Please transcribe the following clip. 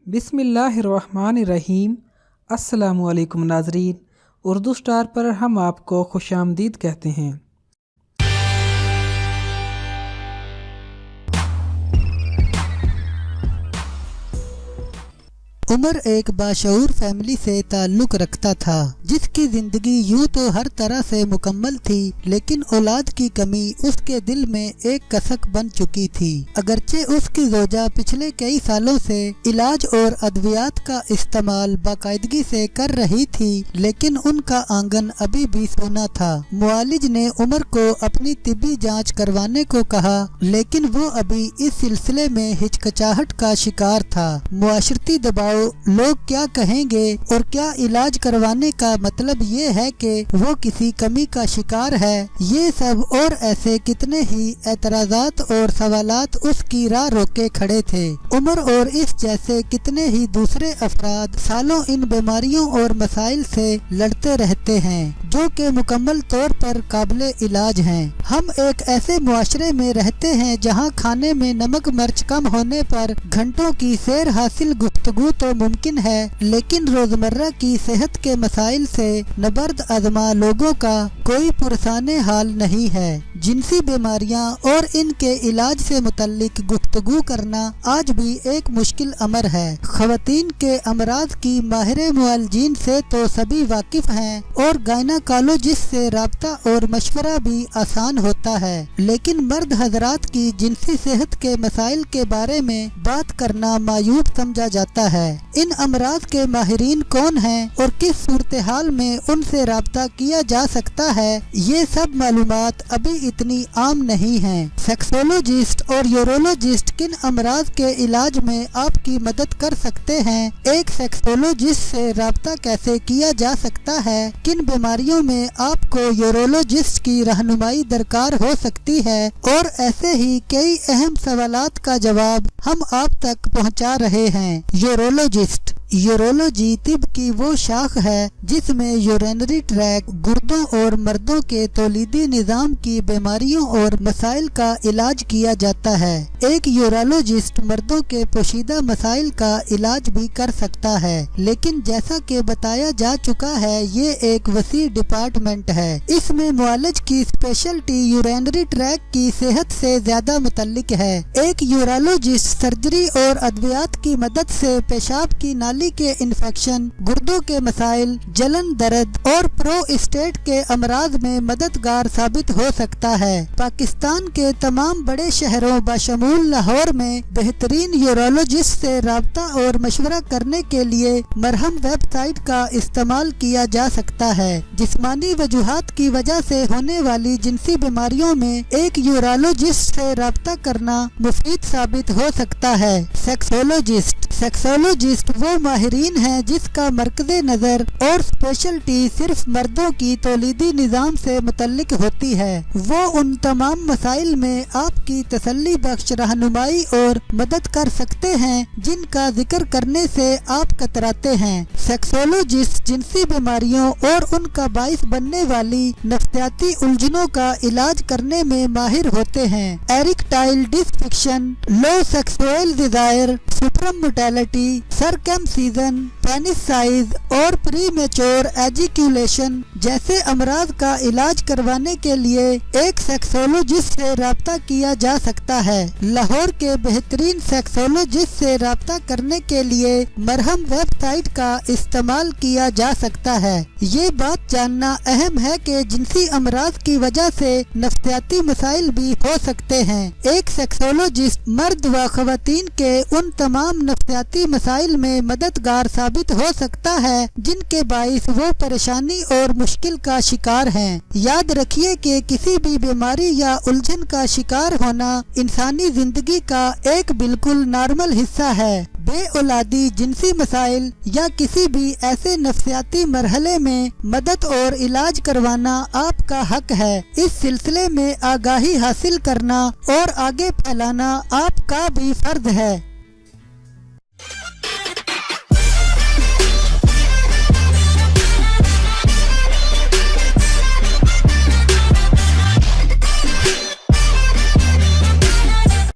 बिस्मिल्लाहिर्रहमानिर्रहीम। अस्सलामुअलैकुम नाज़रीन, उर्दू स्टार पर हम आपको खुशामदीद कहते हैं। उमर एक बाशऊर फैमिली से ताल्लुक़ रखता था जिसकी ज़िंदगी यूँ तो हर तरह से मुकम्मल थी, लेकिन औलाद की कमी उसके दिल में एक कसक बन चुकी थी। अगरचे उसकी ज़ौजा पिछले कई सालों से इलाज और अद्वियात का इस्तेमाल बाकायदगी से कर रही थी, लेकिन उनका आंगन अभी भी सूना था। मुआलिज ने उमर को अपनी तिब्बी जाँच करवाने को कहा, लेकिन वो अभी इस सिलसिले में हिचकिचाहट का शिकार था। मुआशरती दबाव, लोग क्या कहेंगे और क्या इलाज करवाने का मतलब ये है कि वो किसी कमी का शिकार है, ये सब और ऐसे कितने ही एतराज़ात और सवालात उसकी राह रोके खड़े थे। उमर और इस जैसे कितने ही दूसरे अफराद सालों इन बीमारियों और मसाइल से लड़ते रहते हैं जो कि मुकम्मल तौर पर काबिले इलाज हैं। हम एक ऐसे मुआशरे में रहते हैं जहाँ खाने में नमक मिर्च कम होने पर घंटों की सैर हासिल गुफ्तगू तो मुमकिन है, लेकिन रोजमर्रा की सेहत के मसाइल से नबर्द आज़मा लोगों का कोई पुरसाने हाल नहीं है। जिनसी बीमारियां और इनके इलाज से मुतल्लिक गुफ्तगू करना आज भी एक मुश्किल अमर है। ख़वातीन के अमराज की माहिर मुआलजीन से तो सभी वाकिफ हैं और गायनाकोलॉजिस्ट से राब्ता और मशवरा भी आसान होता है, लेकिन मर्द हजरात की जिनसी सेहत के मसाइल के बारे में बात करना मायूब समझा जाता है। इन अमराज के माहिरीन कौन हैं और किस सूरत हाल में उनसे राब्ता किया जा सकता है, ये सब मालूमात अभी इतनी आम नहीं हैं। सेक्सोलॉजिस्ट और यूरोलॉजिस्ट किन अमराज के इलाज में आपकी मदद कर सकते हैं, एक सेक्सोलॉजिस्ट से राब्ता कैसे किया जा सकता है, किन बीमारियों में आपको यूरोलॉजिस्ट की रहनुमाई दरकार हो सकती है, और ऐसे ही कई अहम सवालात का जवाब हम आप तक पहुंचा रहे हैं। यूरोलॉजी तिब की वो शाख है जिसमें यूरिनरी ट्रैक, गुर्दों और मर्दों के तौलीदी निज़ाम की बीमारियों और मसाइल का इलाज किया जाता है। एक यूरोलॉजिस्ट मर्दों के पोशीदा मसाइल का इलाज भी कर सकता है, लेकिन जैसा कि बताया जा चुका है ये एक वसी डिपार्टमेंट है। इसमें मुआलिज की स्पेशलिटी यूरिनरी ट्रैक की सेहत से ज्यादा मुतल्लिक है। एक यूरोलॉजिस्ट सर्जरी और अद्वियात की मदद से पेशाब की नाली के इन्फेक्शन, गुर्दों के मसाइल, जलन, दर्द और प्रोस्टेट के अमराज में मददगार साबित हो सकता है। पाकिस्तान के तमाम बड़े शहरों बशमूल लाहौर में बेहतरीन यूरोलॉजिस्ट से राब्ता और मशवरा करने के लिए मरहम वेबसाइट का इस्तेमाल किया जा सकता है। जिस्मानी वजूहात की वजह से होने वाली जिनसी बीमारियों में एक यूरोलॉजिस्ट से राब्ता करना मुफीद साबित हो सकता है। सेक्सोलॉजिस्ट वो माहिरीन है जिसका मरकज़े नज़र और स्पेशलिटी सिर्फ मर्दों की तौलीदी निज़ाम से मुतल्लिक होती है। वो उन तमाम मसाइल में आपकी तसल्ली बख्श रहनुमाई और मदद कर सकते हैं जिनका जिक्र करने से आप कतराते हैं। सेक्सोलॉजिस्ट जिनसी बीमारियों और उनका बाइस बनने वाली नफ्सियाती उलझनों का इलाज करने में माहिर होते हैं। Erectile dysfunction, low sexual desire, sperm mortality, circumcision, penis size और प्रीमेच्योर एजिकुलेशन जैसे अमराज का इलाज करवाने के लिए एक सेक्सोलॉजिस्ट से राब्ता किया जा सकता है। लाहौर के बेहतरीन सेक्सोलॉजिस्ट से राब्ता करने के लिए मरहम वेबसाइट का इस्तेमाल किया जा सकता है। ये बात जानना अहम है कि जिनसी अमराज की वजह से नफ्सियाती मसाइल भी हो सकते हैं। एक सेक्सोलॉजिस्ट मर्द व ख़वातीन के उन तमाम नफ्सियाती मसाइल में मददगार साबित हो सकता है जिनके बाइस वो परेशानी और मुश्किल का शिकार हैं। याद रखिए कि किसी भी बीमारी या उलझन का शिकार होना इंसानी जिंदगी का एक बिल्कुल नॉर्मल हिस्सा है। बे औलादी, जिनसी मसाइल या किसी भी ऐसे नफ्सियाती मरहले में मदद और इलाज करवाना आपका हक है। इस सिलसिले में आगाही हासिल करना और आगे फैलाना आपका भी फर्ज है।